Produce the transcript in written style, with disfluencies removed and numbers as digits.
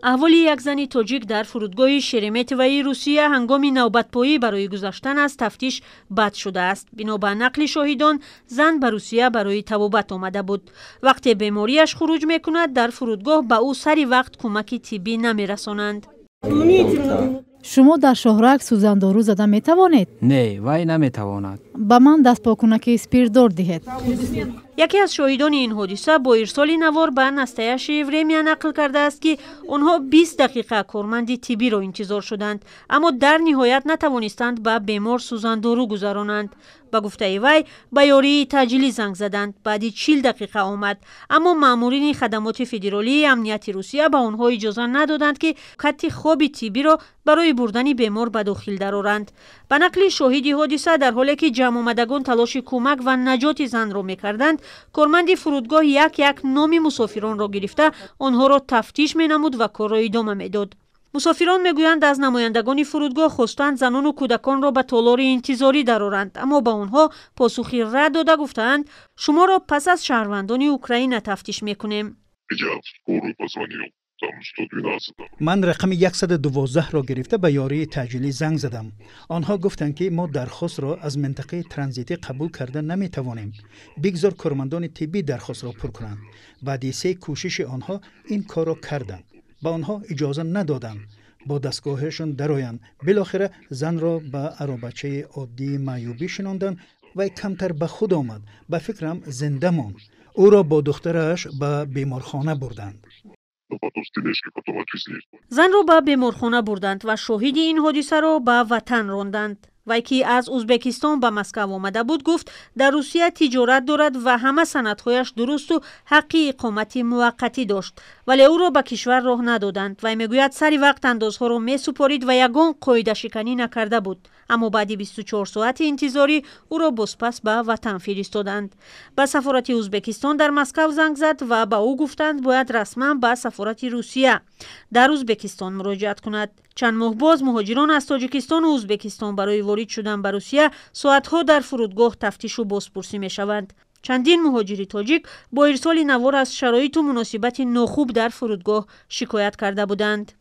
احوال یک زن تاجیک در فرودگاه شرمتوی روسیه هنگام نوبتپایی برای گذشتن از تفتیش بد شده است. بنا به نقل شاهدان زن به روسیه برای طبابت آمده بود. وقتی بیماریش خروج میکند در فرودگاه به او سری وقت کمک طبی نمیرسانند. شما در شهرک سوزاندارو زده می توانید؟ نه، وای نمی تواند. با من دست پاکونک اسپیردار دهید. یکی از شاهدان این حادثه با ارسال نوار به نستایش ورمیا نقل کرده است که آنها 20 دقیقه کارمند طبی را انتظار شدند، اما در نهایت نتوانستند به بیمار سوزاندارو گذرانند. با گفته وی به یاری تجلی زنگ زدند. بعد 40 دقیقه آمد، اما مامورین خدمات فدرالی امنیت روسیه به آنها اجازه ندادند که خط خواب طبی را برای بردن بیمار به داخل درآورند. به نقل شاهد حادثه در حالی که جمع آمدگان تلاش کمک و نجات زن را می‌کردند، کارمند فرودگاه یک نام مسافران را گرفته آنها را تفتیش می‌نمود و کار را ادامه می‌داد. مسافران میگویند از نمایندگان فرودگاه خواستند زنان و کودکان را به تالار انتظاری درآورند، اما به آنها پاسخی رد داده گفتند شما را پس از شهروندان اوکراین تفتیش میکنیم. من رقم 112 را گرفته به یاری تجلی زنگ زدم. آنها گفتند که ما درخواست را از منطقه ترانزیتی قبول کرده نمی توانیم. بگذار کارمندان طبی درخواست را پر کنند. بعد 3 کوشش آنها این کار را کردند. با آنها اجازه ندادند با دستگاهشون درآیند. بالاخره زن را به عربچه عادی معیوبی شناندند و کمتر به خود آمد. به فکرم زنده ماند. او را با دخترش به بیمارخانه بردند. زن را به بیمارخانه بردند و شاهد این حادثه را به وطن راندند. وی که از ازبکستان به مسکو آمده بود گفت در روسیه تجارت دارد و همه سندهایش درست و حق اقامت موقتی داشت، ولی او را به کشور راه ندادند. وی میگوید سری وقت اندازها را می سپارید و یگان قاعده شکنی نکرده بود، اما بعد 24 ساعت انتظاری او را بازپس به وطن فرستادند. به سفارت ازبکستان در مسکو زنگ زد و به او گفتند باید رسما به سفارت روسیه در ازبکستان مراجعت کند. چند ماه باز مهاجران از تاجیکستان و ازبکستان برای وارد شدن به روسیه ساعتها در فرودگاه تفتیش و بازپرسی می شوند. چندین مهاجر تاجیک با ارسال نوار از شرایط و مناسبت ناخوب در فرودگاه شکایت کرده بودند.